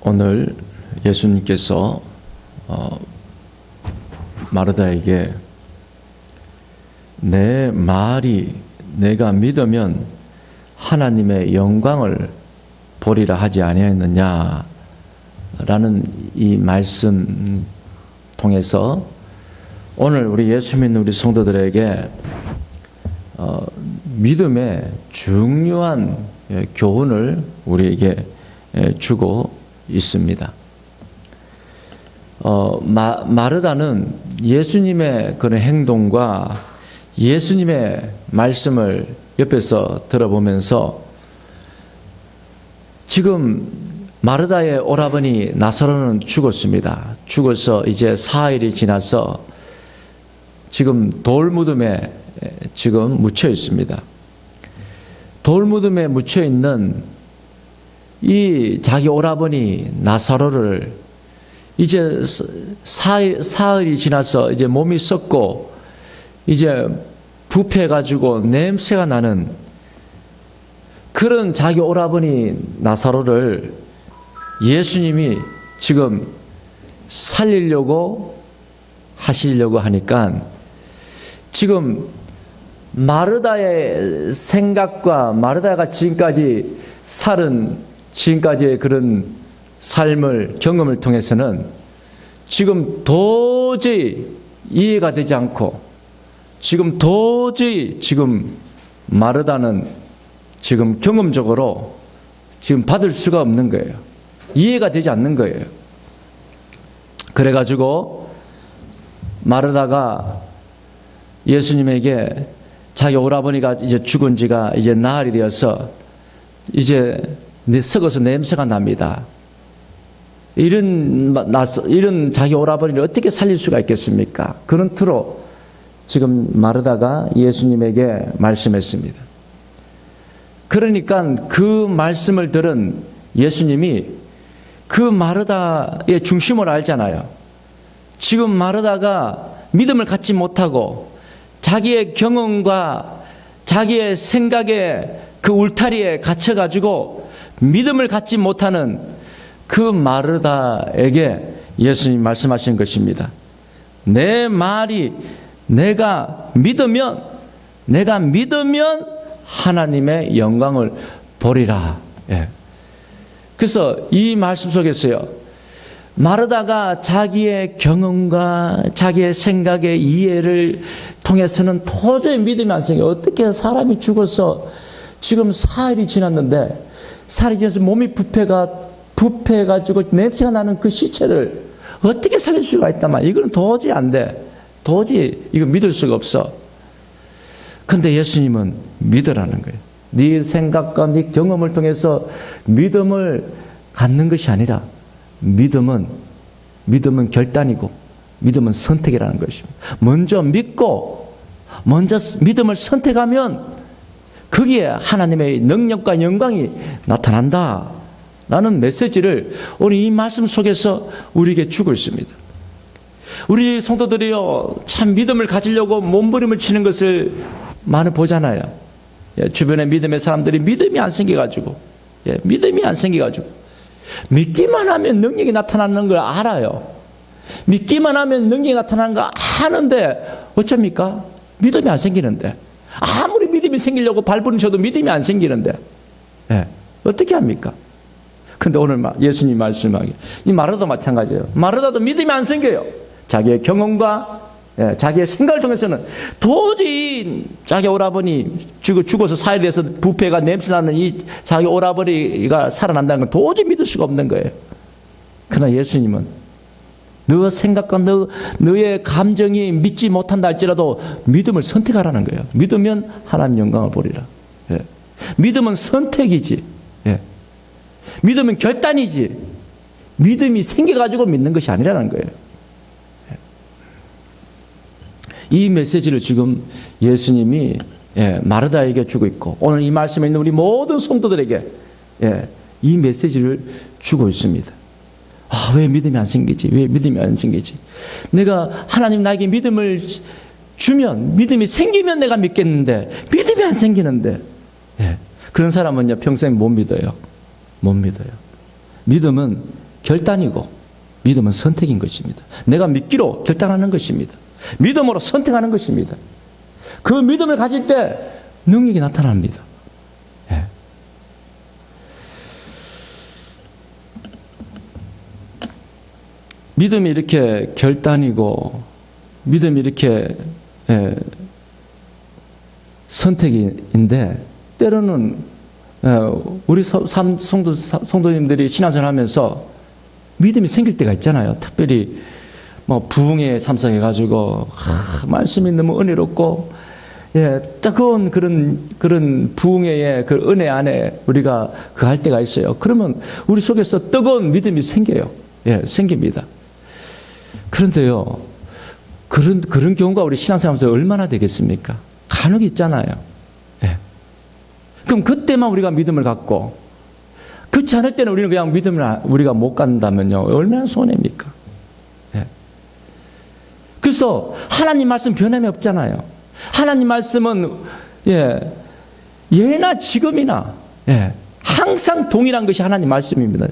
오늘 예수님께서 마르다에게 내 말이 내가 믿으면 하나님의 영광을 보리라 하지 아니하였느냐 라는 이 말씀 통해서 오늘 우리 예수 믿는 우리 성도들에게 믿음의 중요한 교훈을 우리에게 주고 있습니다. 마르다는 예수님의 그런 행동과 예수님의 말씀을 옆에서 들어보면서 지금 마르다의 오라버니 나사로는 죽었습니다. 죽어서 이제 사흘이 지나서 지금 돌무덤에 지금 묻혀 있습니다. 돌무덤에 묻혀 있는 이 자기 오라버니 나사로를 이제 사흘이 지나서 이제 몸이 썩고 이제 부패해가지고 냄새가 나는 그런 자기 오라버니 나사로를 예수님이 지금 살리려고 하시려고 하니까 지금 마르다의 생각과 마르다가 지금까지 지금까지의 그런 삶을 경험을 통해서는 지금 도저히 이해가 되지 않고 지금 도저히 지금 마르다는 지금 경험적으로 지금 받을 수가 없는 거예요. 이해가 되지 않는 거예요. 그래가지고 마르다가 예수님에게 자기 오라버니가 이제 죽은 지가 이제 나흘이 되어서 이제 썩어서 냄새가 납니다. 이런 자기 오라버니를 어떻게 살릴 수가 있겠습니까? 그런 틀로 지금 마르다가 예수님에게 말씀했습니다. 그러니까 그 말씀을 들은 예수님이 그 마르다의 중심을 알잖아요. 지금 마르다가 믿음을 갖지 못하고 자기의 경험과 자기의 생각의 그 울타리에 갇혀가지고 믿음을 갖지 못하는 그 마르다에게 예수님 말씀하신 것입니다. 내 말이 내가 믿으면 하나님의 영광을 보리라. 예. 그래서 이 말씀 속에서요, 마르다가 자기의 경험과 자기의 생각의 이해를 통해서는 도저히 믿음이 안 생겨요. 어떻게 사람이 죽어서 지금 사흘이 지났는데 사흘이 지나서 몸이 부패해가지고 냄새가 나는 그 시체를 어떻게 살릴 수가 있단 말이야. 이거는 도저히 안 돼. 도저히 이거 믿을 수가 없어. 근데 예수님은 믿으라는 거예요. 네 생각과 네 경험을 통해서 믿음을 갖는 것이 아니라 믿음은 결단이고 믿음은 선택이라는 것입니다. 먼저 믿고 먼저 믿음을 선택하면 거기에 하나님의 능력과 영광이 나타난다 라는 메시지를 오늘 이 말씀 속에서 우리에게 주고 있습니다. 우리 성도들이요, 참 믿음을 가지려고 몸부림을 치는 것을 많이 보잖아요. 주변에 믿음의 사람들이 믿음이 안 생겨가지고 믿기만 하면 능력이 나타나는 걸 알아요. 믿기만 하면 능력이 나타나는 걸 아는데 어쩝니까? 믿음이 안 생기는데, 아무리 믿음이 생기려고 발버둥쳐도 믿음이 안 생기는데, 어떻게 합니까? 근데 오늘 예수님 말씀하기, 이 마르다도 마찬가지예요. 마르다도 믿음이 안 생겨요. 자기의 경험과 자기의 생각을 통해서는 도저히 자기 오라버니 죽어서 사흘에 대해서 부패가 냄새나는 이 자기 오라버니가 살아난다는 건 도저히 믿을 수가 없는 거예요. 그러나 예수님은 너 생각과 너의 감정이 믿지 못한다 할지라도 믿음을 선택하라는 거예요. 믿으면 하나님 영광을 보리라. 믿음은 선택이지. 믿음은 결단이지. 믿음이 생겨가지고 믿는 것이 아니라는 거예요. 이 메시지를 지금 예수님이 마르다에게 주고 있고 오늘 이 말씀에 있는 우리 모든 성도들에게 이 메시지를 주고 있습니다. 왜 믿음이 안 생기지? 왜 믿음이 안 생기지? 내가 하나님 나에게 믿음을 주면 믿음이 생기면 내가 믿겠는데 믿음이 안 생기는데 그런 사람은요 평생 못 믿어요. 못 믿어요. 믿음은 결단이고 믿음은 선택인 것입니다. 내가 믿기로 결단하는 것입니다. 믿음으로 선택하는 것입니다. 그 믿음을 가질 때 능력이 나타납니다. 예. 믿음이 이렇게 결단이고 믿음이 이렇게 선택인데 때로는 우리 성도님들이 신앙생활 하면서 믿음이 생길 때가 있잖아요. 특별히 뭐 부흥에 참석해가지고 말씀이 너무 은혜롭고 뜨거운 그런 부흥의 그 은혜 안에 우리가 그 할 때가 있어요. 그러면 우리 속에서 뜨거운 믿음이 생겨요. 생깁니다. 그런데요, 그런 경우가 우리 신앙생활에서 얼마나 되겠습니까? 간혹 있잖아요. 그럼 그때만 우리가 믿음을 갖고 그렇지 않을 때는 우리는 그냥 믿음을 우리가 못 갖는다면요, 얼마나 손해입니까? 그래서 하나님 말씀 변함이 없잖아요. 하나님 말씀은 예나 지금이나 항상 동일한 것이 하나님 말씀입니다.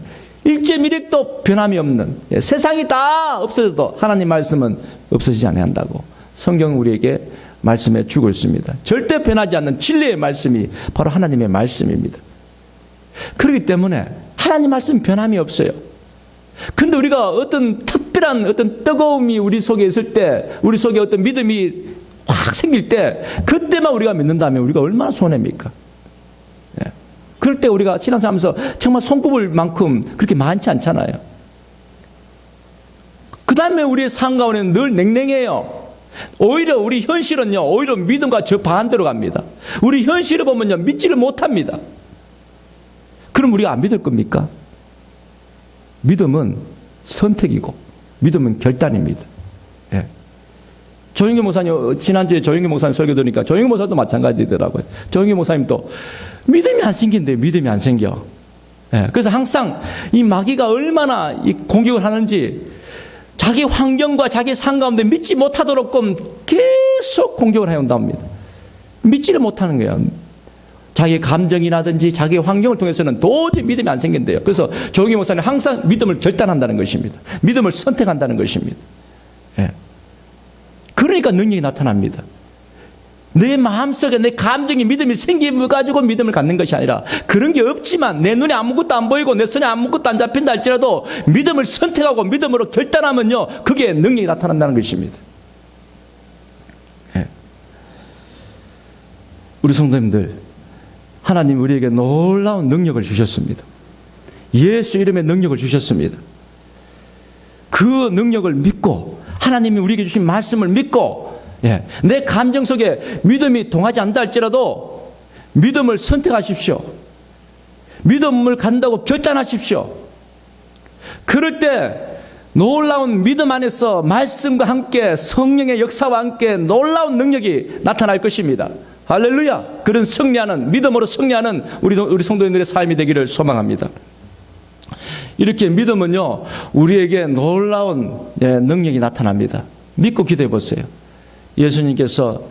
1.1핵도 변함이 없는, 세상이 다 없어져도 하나님 말씀은 없어지지 않는다고 성경은 우리에게 말씀해 주고 있습니다. 절대 변하지 않는 진리의 말씀이 바로 하나님의 말씀입니다. 그렇기 때문에 하나님 말씀 변함이 없어요. 근데 우리가 어떤 특별한 어떤 뜨거움이 우리 속에 있을 때, 우리 속에 어떤 믿음이 확 생길 때, 그때만 우리가 믿는다면 우리가 얼마나 손해입니까? 그럴 때 우리가 신앙생활하면서 정말 손꼽을 만큼 그렇게 많지 않잖아요. 그 다음에 우리의 삶 가운데는 늘 냉랭해요. 오히려 우리 현실은요, 오히려 믿음과 저 반대로 갑니다. 우리 현실을 보면요, 믿지를 못합니다. 그럼 우리가 안 믿을 겁니까? 믿음은 선택이고 믿음은 결단입니다. 조영기 목사님, 지난주에 조영기 목사님 설교 들으니까 조영기 목사도 마찬가지더라고요. 조영기 목사님도 믿음이 안 생긴대요. 믿음이 안 생겨. 그래서 항상 이 마귀가 얼마나 이 공격을 하는지 자기 환경과 자기 삶 가운데 믿지 못하도록 계속 공격을 해온답니다. 믿지를 못하는 거예요. 자기 감정이라든지 자기 환경을 통해서는 도저히 믿음이 안 생긴대요. 그래서 조영기 목사님 항상 믿음을 결단한다는 것입니다. 믿음을 선택한다는 것입니다. 그러니까 능력이 나타납니다. 내 마음속에 내 감정이 믿음이 생겨가지고 믿음을 갖는 것이 아니라 그런 게 없지만 내 눈에 아무것도 안 보이고 내 손에 아무것도 안 잡힌다 할지라도 믿음을 선택하고 믿음으로 결단하면요, 그게 능력이 나타난다는 것입니다. 우리 성도님들, 하나님 우리에게 놀라운 능력을 주셨습니다. 예수 이름의 능력을 주셨습니다. 그 능력을 믿고 하나님이 우리에게 주신 말씀을 믿고 내 감정 속에 믿음이 동하지 않다 할지라도 믿음을 선택하십시오. 믿음을 간다고 결단하십시오. 그럴 때 놀라운 믿음 안에서 말씀과 함께 성령의 역사와 함께 놀라운 능력이 나타날 것입니다. 할렐루야. 그런 승리하는, 믿음으로 승리하는 우리 성도님들의 삶이 되기를 소망합니다. 이렇게 믿음은요, 우리에게 놀라운 능력이 나타납니다. 믿고 기도해 보세요. 예수님께서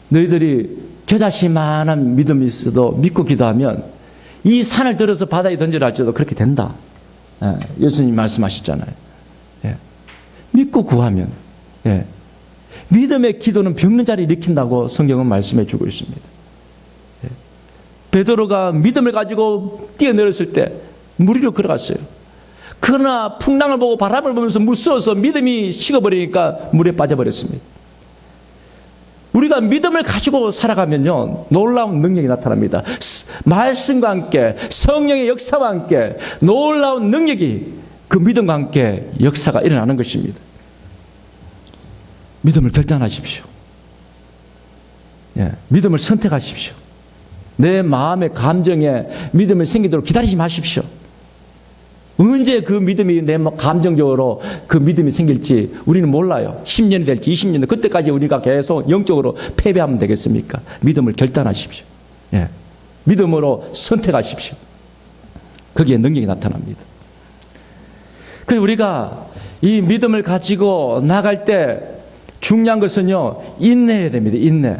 너희들이 겨자씨만한 믿음이 있어도 믿고 기도하면 이 산을 들어서 바다에 던지라 할지라도 그렇게 된다. 예수님 말씀하셨잖아요. 믿고 구하면 믿음의 기도는 병든 자를 일으킨다고 성경은 말씀해 주고 있습니다. 베드로가 믿음을 가지고 뛰어내렸을 때 물 위로 걸어갔어요. 그러나 풍랑을 보고 바람을 보면서 무서워서 믿음이 식어버리니까 물에 빠져버렸습니다. 우리가 믿음을 가지고 살아가면요, 놀라운 능력이 나타납니다. 말씀과 함께 성령의 역사와 함께 놀라운 능력이 그 믿음과 함께 역사가 일어나는 것입니다. 믿음을 결단하십시오. 믿음을 선택하십시오. 내 마음의 감정에 믿음이 생기도록 기다리지 마십시오. 언제 그 믿음이 내 감정적으로 그 믿음이 생길지 우리는 몰라요. 10년이 될지 20년이 될지 그때까지 우리가 계속 영적으로 패배하면 되겠습니까? 믿음을 결단하십시오. 믿음으로 선택하십시오. 거기에 능력이 나타납니다. 그래서 우리가 이 믿음을 가지고 나갈 때 중요한 것은요, 인내해야 됩니다. 인내.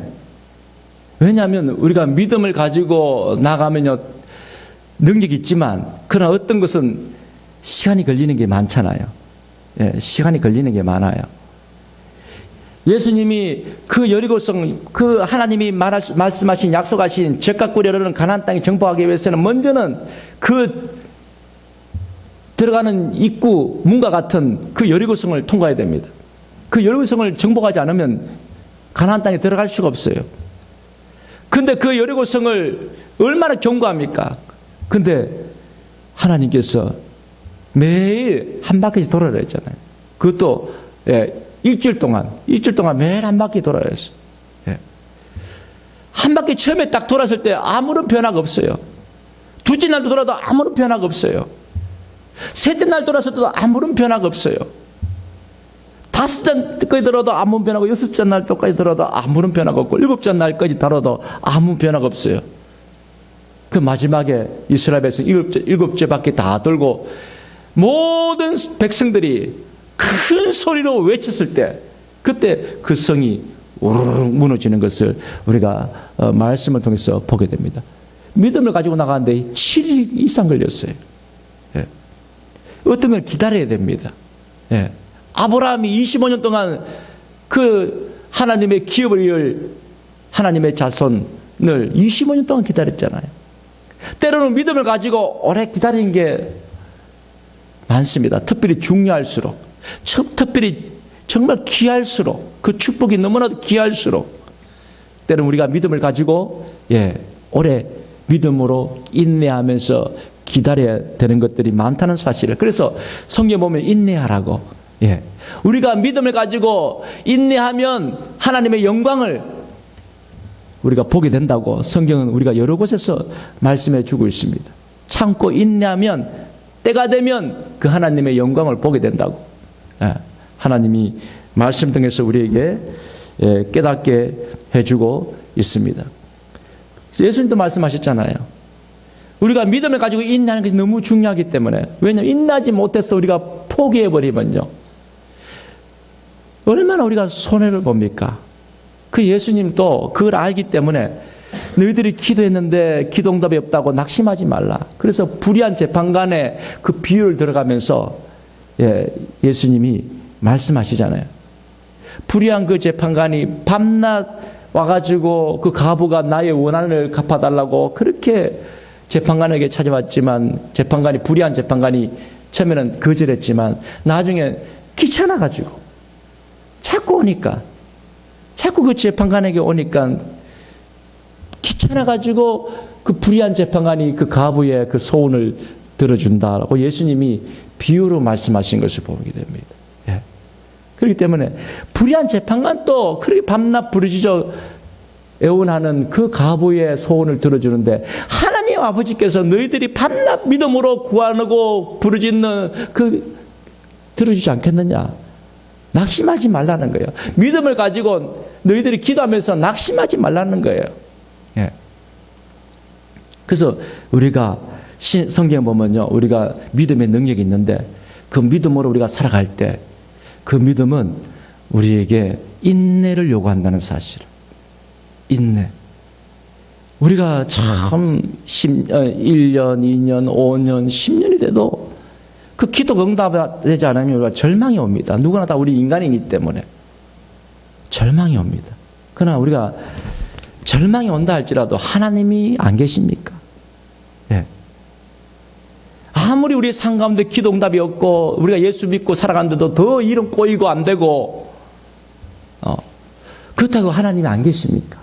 왜냐하면 우리가 믿음을 가지고 나가면요, 능력이 있지만 그러나 어떤 것은 시간이 걸리는 게 많잖아요. 예, 시간이 걸리는 게 많아요. 예수님이 그 여리고성, 그 하나님이 말씀하신 약속하신 젖과 꿀이 흐르는 가나안 땅에 정복하기 위해서는 먼저는 그 들어가는 입구 문과 같은 그 여리고성을 통과해야 됩니다. 그 여리고성을 정복하지 않으면 가나안 땅에 들어갈 수가 없어요. 근데 그 여리고성을 얼마나 견고합니까? 근데 하나님께서 매일 한 바퀴씩 돌아야 했잖아요. 그것도 일주일 동안 매일 한 바퀴 돌아야 했어요. 한 바퀴 처음에 딱 돌았을 때 아무런 변화가 없어요. 둘째 날도 돌아도 아무런 변화가 없어요. 셋째 날 돌았을 때도 아무런 변화가 없어요. 다섯째 날까지 들어도 아무 변화가, 여섯째 날까지 들어도 아무런 변화가 없고, 일곱째 날까지 다뤄도 아무 변화가 없어요. 그 마지막에 이스라엘에서 일곱째 바퀴 다 돌고 모든 백성들이 큰 소리로 외쳤을 때, 그때 그 성이 우르르 무너지는 것을 우리가 말씀을 통해서 보게 됩니다. 믿음을 가지고 나가는데 7일 이상 걸렸어요. 예. 어떤 걸 기다려야 됩니다. 예. 아브라함이 25년 동안 그 하나님의 기업을 이을 하나님의 자손을 25년 동안 기다렸잖아요. 때로는 믿음을 가지고 오래 기다리는 게 많습니다. 특별히 중요할수록, 특별히 정말 귀할수록, 그 축복이 너무나도 귀할수록 때로는 우리가 믿음을 가지고 오래 믿음으로 인내하면서 기다려야 되는 것들이 많다는 사실을, 그래서 성경에 보면 인내하라고, 우리가 믿음을 가지고 인내하면 하나님의 영광을 우리가 보게 된다고 성경은 우리가 여러 곳에서 말씀해 주고 있습니다. 참고 인내하면 때가 되면 그 하나님의 영광을 보게 된다고 하나님이 말씀 통해서 우리에게 깨닫게 해주고 있습니다. 예수님도 말씀하셨잖아요. 우리가 믿음을 가지고 인내하는 것이 너무 중요하기 때문에, 왜냐하면 인내하지 못해서 우리가 포기해버리면요, 얼마나 우리가 손해를 봅니까? 그 예수님도 그걸 알기 때문에 너희들이 기도했는데 기도응답이 없다고 낙심하지 말라. 그래서 불의한 재판관의 그 비유를 들어가면서 예수님이 말씀하시잖아요. 불의한 그 재판관이 밤낮 와가지고 그 가부가 나의 원한을 갚아달라고 그렇게 재판관에게 찾아왔지만, 재판관이, 불의한 재판관이 처음에는 거절했지만 나중에 귀찮아가지고 자꾸 오니까, 자꾸 그 재판관에게 오니까 귀찮아가지고 그 불의한 재판관이 그 가부의 그 소원을 들어준다라고 예수님이 비유로 말씀하신 것을 보게 됩니다. 그렇기 때문에 불의한 재판관도 그렇게 밤낮 부르짖어 애원하는 그 가부의 소원을 들어주는데, 하나님 아버지께서 너희들이 밤낮 믿음으로 구하고 부르짖는 그 들어주지 않겠느냐? 낙심하지 말라는 거예요. 믿음을 가지고 너희들이 기도하면서 낙심하지 말라는 거예요. 그래서 우리가 성경에 보면요, 우리가 믿음의 능력이 있는데 그 믿음으로 우리가 살아갈 때 그 믿음은 우리에게 인내를 요구한다는 사실. 인내. 우리가 참 1년, 2년, 5년, 10년이 돼도 그 기도가 응답되지 않으면 우리가 절망이 옵니다. 누구나 다 우리 인간이기 때문에 절망이 옵니다. 그러나 우리가 절망이 온다 할지라도 하나님이 안 계십니까? 아무리 우리 삶 가운데 기도 응답이 없고 우리가 예수 믿고 살아가는데도 더 일은 꼬이고 안 되고, 그렇다고 하나님이 안 계십니까?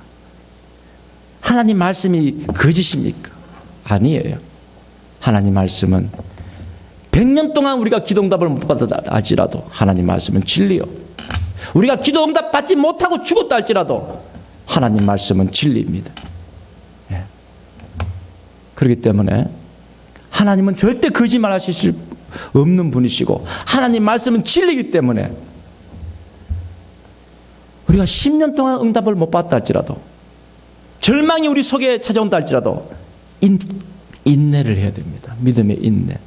하나님 말씀이 거짓입니까? 아니에요. 하나님 말씀은 100년 동안 우리가 기도 응답을 못 받았다 할지라도 하나님 말씀은 진리요. 우리가 기도 응답 받지 못하고 죽었다 할지라도 하나님 말씀은 진리입니다. 그렇기 때문에 하나님은 절대 거짓말하실 수 없는 분이시고 하나님 말씀은 진리이기 때문에 우리가 10년 동안 응답을 못 받았다 할지라도, 절망이 우리 속에 찾아온다 할지라도 인내를 해야 됩니다. 믿음의 인내.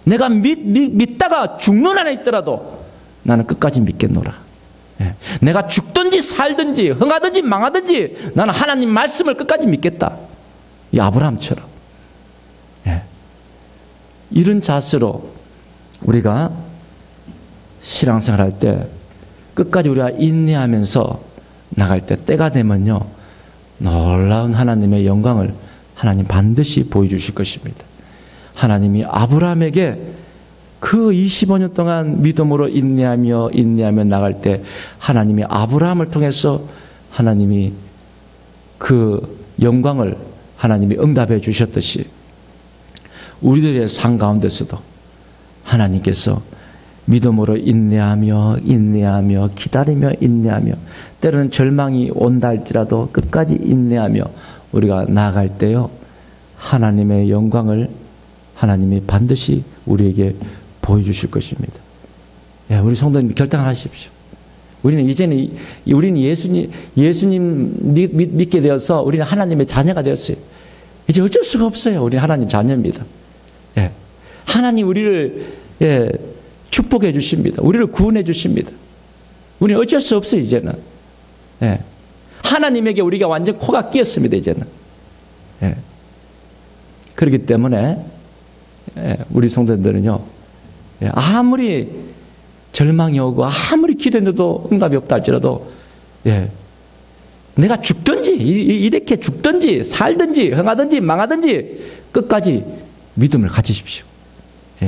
내가 믿다가 죽는 한에 있더라도 나는 끝까지 믿겠노라. 내가 죽든지 살든지 흥하든지 망하든지 나는 하나님 말씀을 끝까지 믿겠다. 이 아브라함처럼. 이런 자세로 우리가 신앙생활할 때 끝까지 우리가 인내하면서 나갈 때 때가 되면요, 놀라운 하나님의 영광을 하나님 반드시 보여주실 것입니다. 하나님이 아브라함에게 그 25년 동안 믿음으로 인내하며 나갈 때 하나님이 아브라함을 통해서 하나님이 그 영광을 하나님이 응답해 주셨듯이 우리들의 삶 가운데서도 하나님께서 믿음으로 인내하며 기다리며 인내하며 때로는 절망이 온다 할지라도 끝까지 인내하며 우리가 나아갈 때요, 하나님의 영광을 하나님이 반드시 우리에게 보여주실 것입니다. 예, 우리 성도님 결단하십시오. 우리는 이제는 우리는 예수님 믿게 되어서 우리는 하나님의 자녀가 되었어요. 이제 어쩔 수가 없어요. 우리는 하나님 자녀입니다. 예, 하나님 우리를 축복해 주십니다. 우리를 구원해 주십니다. 우리는 어쩔 수 없어요. 이제는. 예, 하나님에게 우리가 완전 코가 끼었습니다. 이제는. 예, 그렇기 때문에 우리 성도들은요, 아무리 절망이 오고 아무리 기도했는데도 응답이 없다 할지라도 내가 죽든지 이렇게 죽든지 살든지 흥하든지 망하든지 끝까지 믿음을 가지십시오.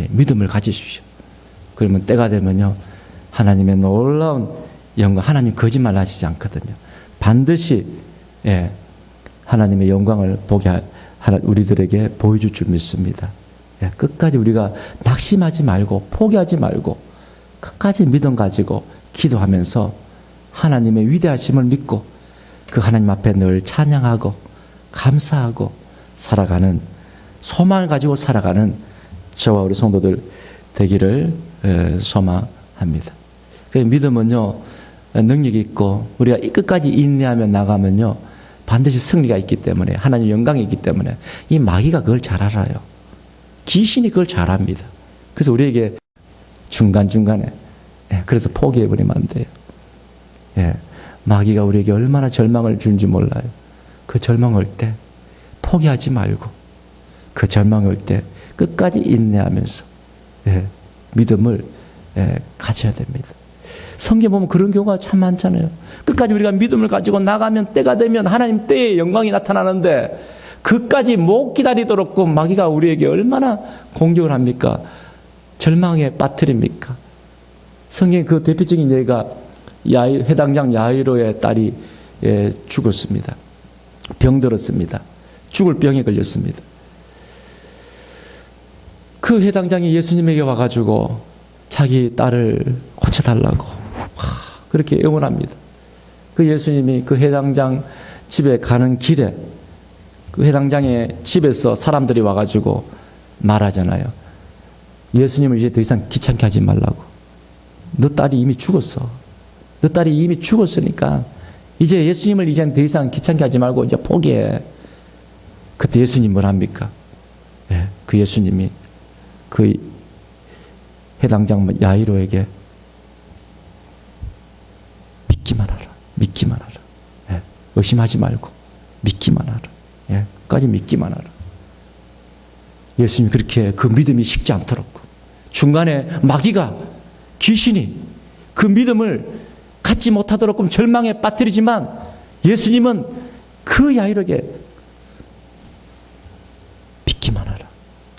믿음을 가지십시오. 그러면 때가 되면요, 하나님의 놀라운 영광, 하나님 거짓말 하시지 않거든요. 반드시 하나님의 영광을 보게 우리들에게 보여줄 줄 믿습니다. 끝까지 우리가 낙심하지 말고 포기하지 말고 끝까지 믿음 가지고 기도하면서 하나님의 위대하심을 믿고 그 하나님 앞에 늘 찬양하고 감사하고 살아가는, 소망을 가지고 살아가는 저와 우리 성도들 되기를 소망합니다. 믿음은요, 능력이 있고 우리가 끝까지 인내하며 나가면요, 반드시 승리가 있기 때문에, 하나님 영광이 있기 때문에 이 마귀가 그걸 잘 알아요. 귀신이 그걸 잘 압니다. 그래서 우리에게 중간중간에 그래서 포기해버리면 안 돼요. 마귀가 우리에게 얼마나 절망을 주는지 몰라요. 그 절망 올 때 포기하지 말고 그 절망 올 때 끝까지 인내하면서 믿음을 가져야 됩니다. 성경 보면 그런 경우가 참 많잖아요. 끝까지 우리가 믿음을 가지고 나가면 때가 되면 하나님 때의 영광이 나타나는데 그까지 못 기다리도록 그 마귀가 우리에게 얼마나 공격을 합니까? 절망에 빠뜨립니까? 성경 그 대표적인 예가 해당장 야이로의 딸이 죽었습니다. 병들었습니다. 죽을 병에 걸렸습니다. 그 해당장이 예수님에게 와가지고 자기 딸을 고쳐달라고 그렇게 애원합니다. 그 예수님이 그 해당장 집에 가는 길에 그 해당장의 집에서 사람들이 와가지고 말하잖아요. 예수님을 이제 더 이상 귀찮게 하지 말라고. 너 딸이 이미 죽었어. 너 딸이 이미 죽었으니까 이제 예수님을 이제 더 이상 귀찮게 하지 말고 이제 포기해. 그때 예수님 뭘 합니까? 그 예수님이 그 해당장 야이로에게 믿기만 하라. 의심하지 말고 믿기만 하라. 끝까지 믿기만 하라. 예수님이 그렇게 그 믿음이 식지 않도록 중간에 마귀가 귀신이 그 믿음을 갖지 못하도록 절망에 빠뜨리지만 예수님은 그 야이로에게 믿기만 하라.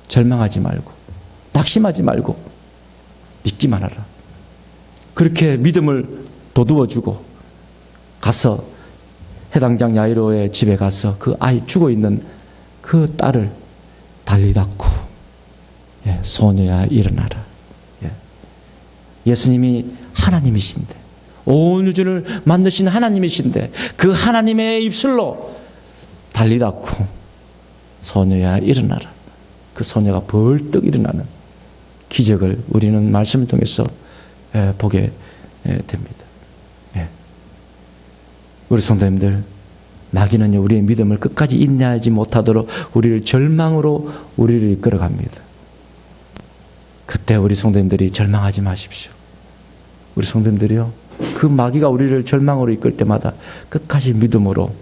절망하지 말고 낙심하지 말고 믿기만 하라. 그렇게 믿음을 돋우어주고 가서 해당장 야이로의 집에 가서 그 아이 죽어있는 그 딸을 달리닫고 소녀야 일어나라. 예수님이 하나님이신데 온 우주를 만드신 하나님이신데 그 하나님의 입술로 달리닫고 소녀야 일어나라. 그 소녀가 벌떡 일어나는 기적을 우리는 말씀을 통해서 보게 됩니다. 우리 성도님들, 마귀는 우리의 믿음을 끝까지 인내하지 못하도록 우리를 절망으로 우리를 이끌어갑니다. 그때 우리 성도님들이 절망하지 마십시오. 우리 성도님들이요, 그 마귀가 우리를 절망으로 이끌 때마다 끝까지 믿음으로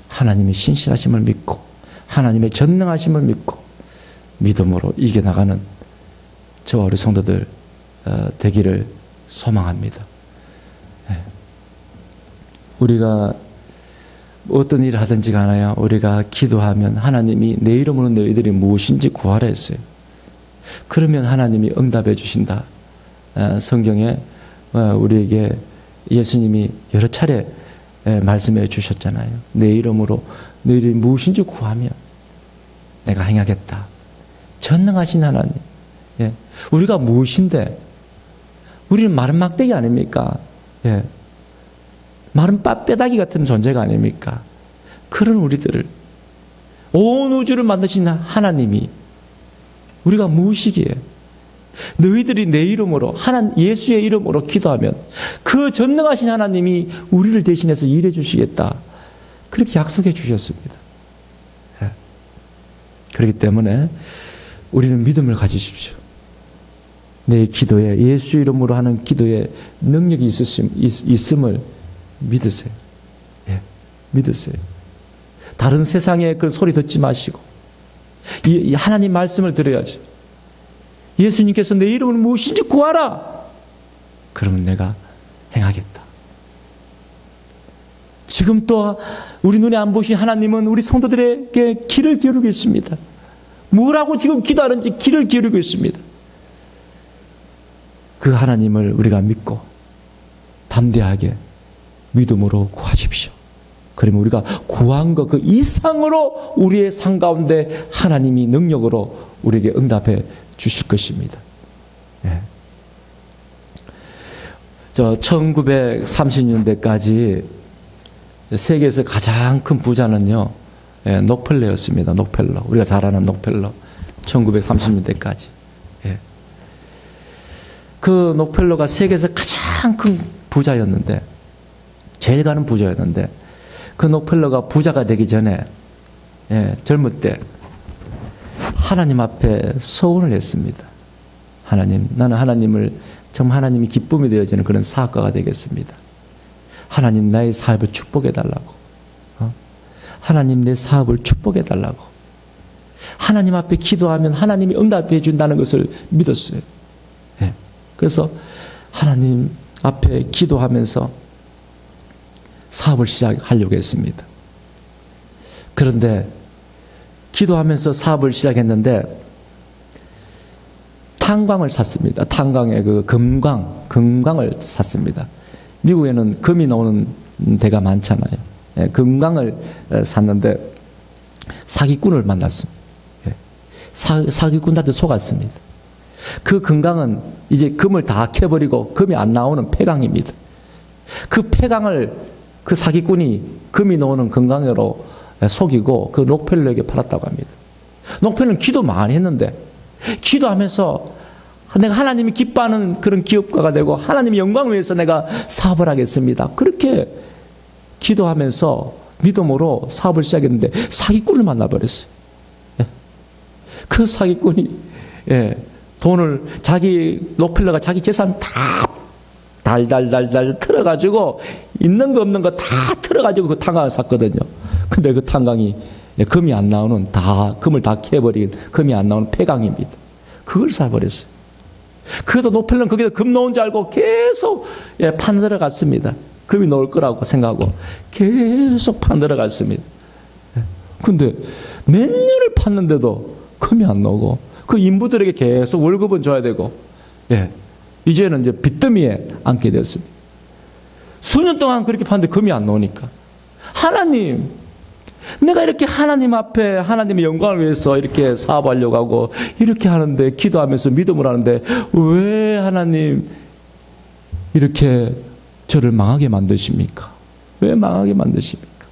하나님의 신실하심을 믿고 하나님의 전능하심을 믿고 믿음으로 이겨나가는 저와 우리 성도들 되기를 소망합니다. 우리가 어떤 일을 하든지 간에 우리가 기도하면 하나님이 내 이름으로 너희들이 무엇인지 구하라 했어요. 그러면 하나님이 응답해 주신다. 성경에 우리에게 예수님이 여러 차례 말씀해 주셨잖아요. 내 이름으로 너희들이 무엇인지 구하면 내가 행하겠다. 전능하신 하나님. 우리가 무엇인데? 우리는 마른 막대기 아닙니까? 마른 빳빼다기 같은 존재가 아닙니까? 그런 우리들을 온 우주를 만드신 하나님이 우리가 무엇이기에 너희들이 내 이름으로 예수의 이름으로 기도하면 그 전능하신 하나님이 우리를 대신해서 일해 주시겠다. 그렇게 약속해 주셨습니다. 그렇기 때문에 우리는 믿음을 가지십시오. 내 기도에 예수 이름으로 하는 기도에 능력이 있음을 믿으세요. 믿으세요. 다른 세상의 그 소리 듣지 마시고 이 하나님 말씀을 들어야지. 예수님께서 내 이름을 무엇인지 구하라. 그러면 내가 행하겠다. 지금 또 우리 눈에 안 보신 하나님은 우리 성도들에게 귀를 기울이고 있습니다. 뭐라고 지금 기도하는지 귀를 기울이고 있습니다. 그 하나님을 우리가 믿고 담대하게 믿음으로 구하십시오. 그러면 우리가 구한 것 그 이상으로 우리의 삶 가운데 하나님이 능력으로 우리에게 응답해 주실 것입니다. 1930년대까지 세계에서 가장 큰 부자는요, 록펠러였습니다. 록펠러. 우리가 잘 아는 록펠러. 1930년대까지. 그 록펠러가 세계에서 가장 큰 부자였는데, 제일 가는 부자였는데, 그 록펠러가 부자가 되기 전에, 젊을 때, 하나님 앞에 서원을 했습니다. 하나님, 나는 하나님을, 정말 하나님이 기쁨이 되어지는 그런 사업가가 되겠습니다. 하나님, 나의 사업을 축복해달라고. 하나님, 내 사업을 축복해달라고. 하나님 앞에 기도하면 하나님이 응답해 준다는 것을 믿었어요. 그래서 하나님 앞에 기도하면서 사업을 시작하려고 했습니다. 그런데 기도하면서 사업을 시작했는데 탄광을 샀습니다. 탄광의 그 금광을 샀습니다. 미국에는 금이 나오는 데가 많잖아요. 금광을 샀는데 사기꾼을 만났습니다. 사기꾼한테 속았습니다. 그 금광은 이제 금을 다 캐버리고 금이 안 나오는 폐광입니다. 그 폐광을 그 사기꾼이 금이 나오는 금광으로 속이고 그 록펠러에게 팔았다고 합니다. 록펠러는 기도 많이 했는데 기도하면서 내가 하나님이 기뻐하는 그런 기업가가 되고 하나님의 영광을 위해서 내가 사업을 하겠습니다. 그렇게 기도하면서 믿음으로 사업을 시작했는데 사기꾼을 만나버렸어요. 그 사기꾼이 돈을 록펠러가 자기 재산 다 달달달달 틀어가지고 있는 거 없는 거 다 틀어가지고 그 탄광을 샀거든요. 근데 그 탄광이 금이 안 나오는 금을 다 캐버린 금이 안 나오는 폐광입니다. 그걸 사버렸어요. 그래도 록펠러는 거기서 금 나온 줄 알고 계속 판 들어갔습니다. 금이 나올 거라고 생각하고 계속 판 들어갔습니다. 근데 몇 년을 팠는데도 금이 안 나오고 그 인부들에게 계속 월급은 줘야 되고 이제는 이제 빚더미에 앉게 됐습니다. 수년 동안 그렇게 팠는데 금이 안 나오니까 하나님, 내가 이렇게 하나님 앞에 하나님의 영광을 위해서 이렇게 사업하려고 하고 이렇게 하는데 기도하면서 믿음을 하는데 왜 하나님 이렇게 저를 망하게 만드십니까? 왜 망하게 만드십니까?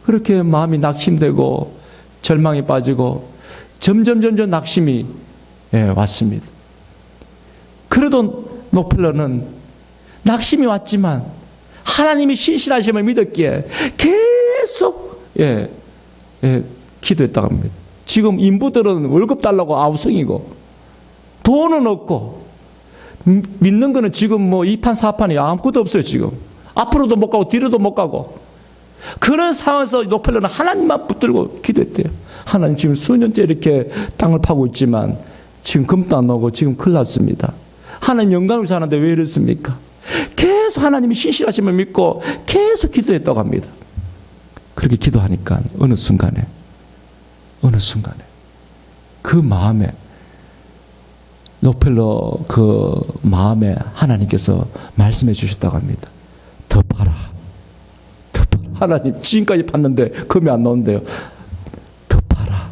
그렇게 마음이 낙심되고 절망에 빠지고 점점 낙심이 왔습니다. 그래도 록펠러는 낙심이 왔지만 하나님이 신실하심을 믿었기에 계속 기도했다고 합니다. 지금 인부들은 월급 달라고 아우성이고 돈은 없고 믿는 거는 지금 뭐 2판 4판이 아무것도 없어요. 지금 앞으로도 못 가고 뒤로도 못 가고 그런 상황에서 록펠러는 하나님만 붙들고 기도했대요. 하나님, 지금 수년째 이렇게 땅을 파고 있지만 지금 금도 안 나오고 지금 큰일 났습니다. 하나님 영광을 사는데 왜 이렇습니까? 계속 하나님이 신실하심을 믿고 계속 기도했다고 합니다. 그렇게 기도하니까 어느 순간에 그 마음에, 록펠러 그 마음에 하나님께서 말씀해 주셨다고 합니다. 더 팔아. 하나님, 지금까지 팠는데 금이 안 나온대요. 더 팔아.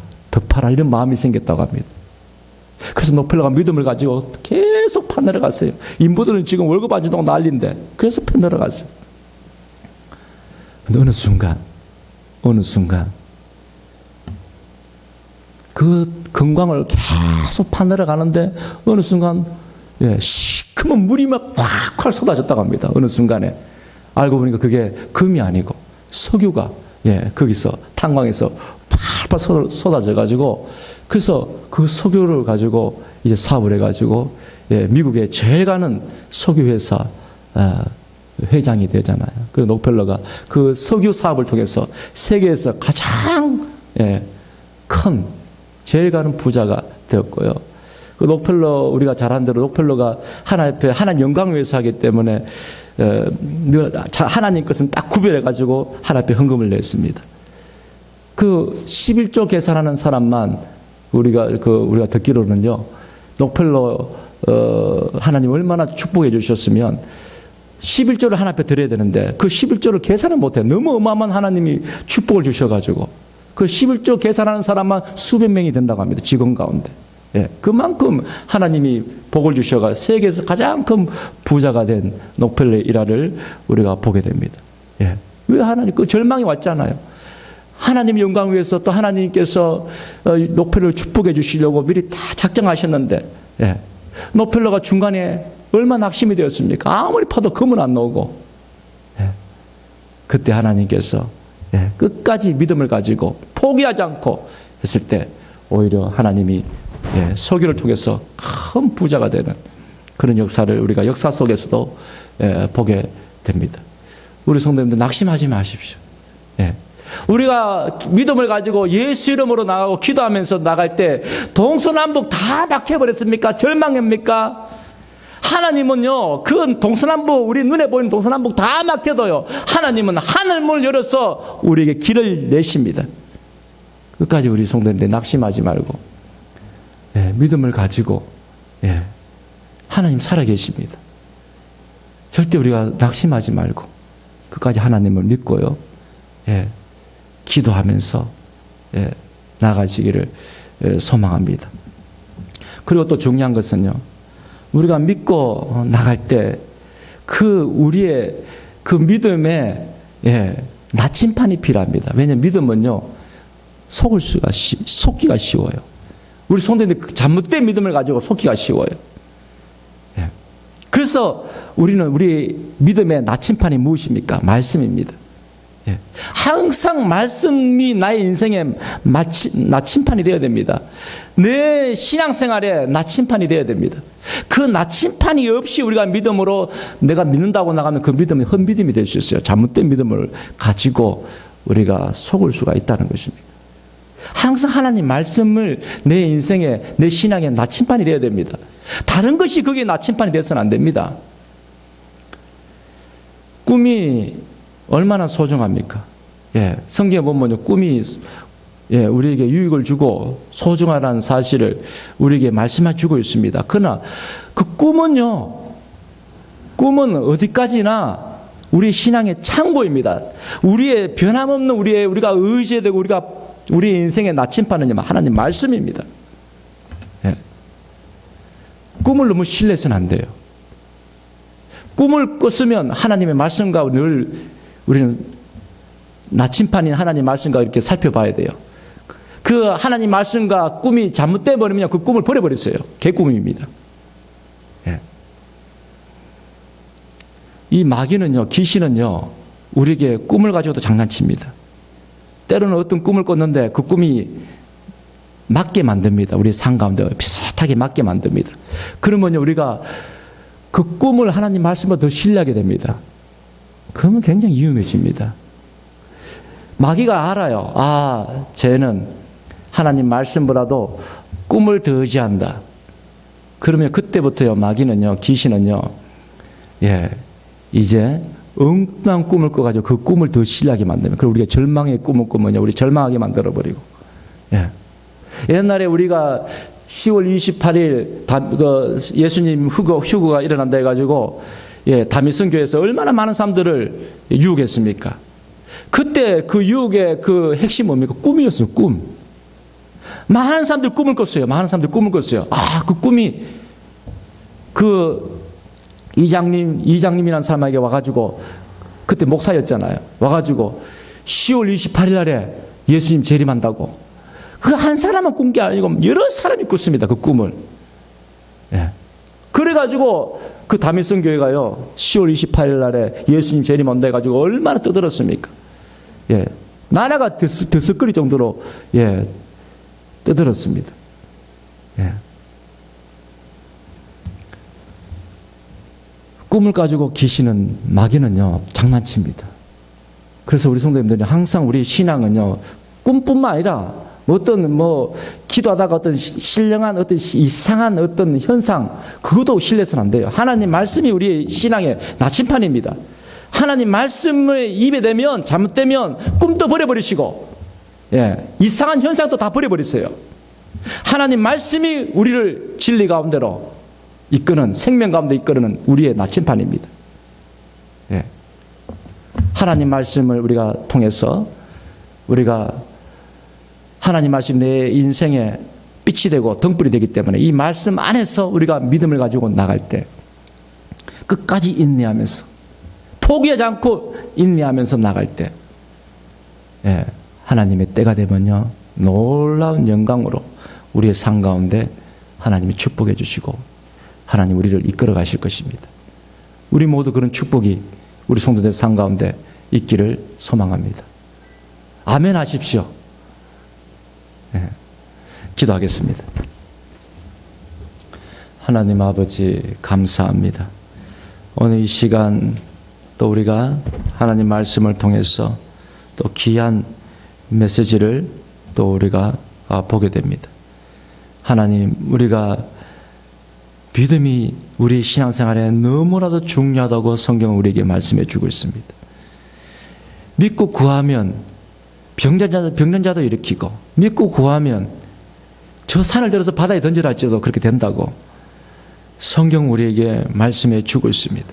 이런 마음이 생겼다고 합니다. 그래서 록펠러가 믿음을 가지고 계속 파 내려갔어요. 인부들은 지금 월급 안 주다고 난리인데 계속 파 내려갔어요. 근데 어느 순간 그 건광을 계속 파 내려가는데 어느 순간 시커먼 물이 막 콸콸 쏟아졌다고 합니다. 어느 순간에 알고 보니까 그게 금이 아니고 석유가 거기서 탄광에서 팔팔 쏟아져 가지고, 그래서 그 석유를 가지고 이제 사업을 해가지고 미국의 제일 가는 석유 회사 회장이 되잖아요. 그 록펠러가 그 석유 사업을 통해서 세계에서 가장 큰 제일 가는 부자가 되었고요. 그 록펠러, 우리가 잘 아는 대로 록펠러가 하나님 앞에 하나님 영광을 위해서 하기 때문에 늘 하나님 것은 딱 구별해가지고 하나님 앞에 헌금을 냈습니다. 그 11조 계산하는 사람만 우리가 듣기로는요, 록펠러 하나님 얼마나 축복해 주셨으면 11조를 하나님 앞에 드려야 되는데 그 11조를 계산을 못해요. 너무 어마어마한 하나님이 축복을 주셔가지고 그 11조 계산하는 사람만 수백 명이 된다고 합니다. 직원 가운데. 그만큼 하나님이 복을 주셔가 세계에서 가장 큰 부자가 된 록펠러의 일화를 우리가 보게 됩니다. 왜 하나님, 그 절망이 왔잖아요. 하나님의 영광을 위해서 또 하나님께서 록펠러를 축복해 주시려고 미리 다 작정하셨는데 록펠러가 중간에 얼마나 낙심이 되었습니까? 아무리 파도 금은 안 나오고. 그때 하나님께서 끝까지 믿음을 가지고 포기하지 않고 했을 때 오히려 하나님이 석유를 통해서 큰 부자가 되는 그런 역사를 우리가 역사 속에서도 보게 됩니다. 우리 성도님들 낙심하지 마십시오. 우리가 믿음을 가지고 예수 이름으로 나가고 기도하면서 나갈 때 동서남북 다 막혀버렸습니까? 절망입니까? 하나님은요, 그 동서남북, 우리 눈에 보이는 동서남북 다 막혀도요, 하나님은 하늘문을 열어서 우리에게 길을 내십니다. 끝까지 우리 성도님들 낙심하지 말고 믿음을 가지고 하나님 살아계십니다. 절대 우리가 낙심하지 말고 끝까지 하나님을 믿고요, 기도하면서 나가시기를 소망합니다. 그리고 또 중요한 것은요, 우리가 믿고 나갈 때 우리의 그 믿음에 나침판이 필요합니다. 왜냐하면 믿음은요, 속기가 쉬워요. 우리 성도님들 잘못된 믿음을 가지고 속기가 쉬워요. 그래서 우리 믿음의 나침판이 무엇입니까? 말씀입니다. 항상 말씀이 나의 인생의 나침판이 되어야 됩니다. 내 신앙생활에 나침판이 되어야 됩니다. 그 나침판이 없이 우리가 믿음으로 내가 믿는다고 나가면 그 믿음이 헛믿음이 될 수 있어요. 잘못된 믿음을 가지고 우리가 속을 수가 있다는 것입니다. 항상 하나님 말씀을 내 인생에, 내 신앙에 나침판이 되어야 됩니다. 다른 것이 그게 나침판이 되어서는 안 됩니다. 꿈이 얼마나 소중합니까? 성경에 보면 꿈이 우리에게 유익을 주고 소중하다는 사실을 우리에게 말씀해 주고 있습니다. 그러나 그 꿈은 어디까지나 우리 신앙의 창고입니다. 우리의 변함없는 우리가 의지해야 되고 우리 인생의 나침판은 하나님 말씀입니다. 꿈을 너무 신뢰해서는 안 돼요. 꿈을 꿨으면 하나님의 말씀과 늘 우리는 나침판인 하나님 말씀과 이렇게 살펴봐야 돼요. 그 하나님 말씀과 꿈이 잘못돼 버리면 그 꿈을 버려버렸어요. 개꿈입니다. 이 마귀는요, 귀신은요, 우리에게 꿈을 가지고도 장난칩니다. 때로는 어떤 꿈을 꿨는데 그 꿈이 맞게 만듭니다. 우리 삶 가운데 비슷하게 맞게 만듭니다. 그러면요, 우리가 그 꿈을 하나님 말씀보다 더 신뢰하게 됩니다. 그러면 굉장히 위험해집니다. 마귀가 알아요. 아, 쟤는 하나님 말씀보다도 꿈을 더 의지한다. 그러면 그때부터요, 마귀는요, 귀신은요, 이제 엉뚱한 꿈을 꿔가지고 그 꿈을 더 신뢰하게 만들면, 그리고 우리가 절망의 꿈을 꾸면요, 우리 절망하게 만들어버리고. 옛날에 우리가 10월 28일 예수님 휴거가 일어난다 해가지고 다미성 교회에서 얼마나 많은 사람들을 유혹했습니까? 그때 그 유혹의 그 핵심이 뭡니까? 꿈이었어요. 꿈. 많은 사람들이 꿈을 꿨어요. 많은 사람들이 꿈을 꿨어요. 아, 그 꿈이 그 이장님이라는 사람에게 와가지고, 그때 목사였잖아요. 와가지고 10월 28일 날에 예수님 재림한다고. 그 한 사람만 꾼 게 아니고 여러 사람이 꿨습니다. 그 꿈을. 그래가지고 그 다미성 교회가요, 10월 28일 날에 예수님 재림한다 해가지고 얼마나 떠들었습니까? 나라가 들썩거릴 정도로 떠들었습니다. 꿈을 가지고 귀신은, 마귀는요, 장난칩니다. 그래서 우리 성도님들이 항상 우리 신앙은요, 꿈뿐만 아니라 어떤 기도하다가 어떤 신령한 어떤 이상한 어떤 현상, 그것도 신뢰해서는 안 돼요. 하나님 말씀이 우리의 신앙의 나침판입니다. 하나님 말씀을 입에 대면, 잘못되면 꿈도 버려버리시고, 이상한 현상도 다 버려버리세요. 하나님 말씀이 우리를 진리 가운데로 이끄는, 생명 가운데 이끄는 우리의 나침판입니다. 하나님 말씀을 우리가 통해서 우리가 하나님 말씀 내 인생에 빛이 되고 등불이 되기 때문에 이 말씀 안에서 우리가 믿음을 가지고 나갈 때 끝까지 인내하면서, 포기하지 않고 인내하면서 나갈 때 하나님의 때가 되면요, 놀라운 영광으로 우리의 삶 가운데 하나님이 축복해 주시고 하나님 우리를 이끌어 가실 것입니다. 우리 모두 그런 축복이 우리 성도들 삶 가운데 있기를 소망합니다. 아멘 하십시오. 기도하겠습니다. 하나님 아버지, 감사합니다. 오늘 이 시간 또 우리가 하나님 말씀을 통해서 또 귀한 메시지를 또 우리가 보게 됩니다. 하나님, 우리가 믿음이 우리 신앙생활에 너무나도 중요하다고 성경은 우리에게 말씀해 주고 있습니다. 믿고 구하면 병전자도 일으키고, 믿고 구하면 저 산을 들어서 바다에 던지라 할지라도 그렇게 된다고 성경 우리에게 말씀해 주고 있습니다.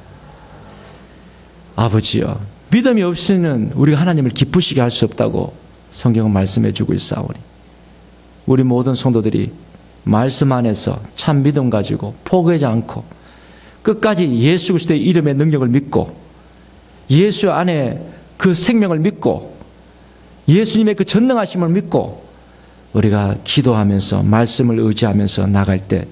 아버지여, 믿음이 없이는 우리가 하나님을 기쁘시게 할 수 없다고 성경은 말씀해 주고 있사오니, 우리 모든 성도들이 말씀 안에서 참 믿음 가지고 포기하지 않고 끝까지 예수 그리스도의 이름의 능력을 믿고, 예수 안에 그 생명을 믿고, 예수님의 그 전능하심을 믿고 우리가 기도하면서 말씀을 의지하면서 나갈 때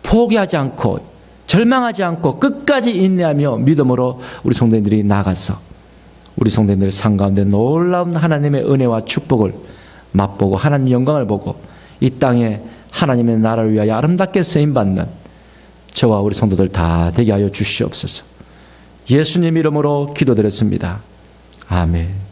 포기하지 않고 절망하지 않고 끝까지 인내하며 믿음으로 우리 성도님들이 나가서 우리 성도님들 삶 가운데 놀라운 하나님의 은혜와 축복을 맛보고 하나님 영광을 보고 이 땅에 하나님의 나라를 위하여 아름답게 쓰임받는 저와 우리 성도들 다 되게 하여 주시옵소서. 예수님 이름으로 기도드렸습니다. 아멘.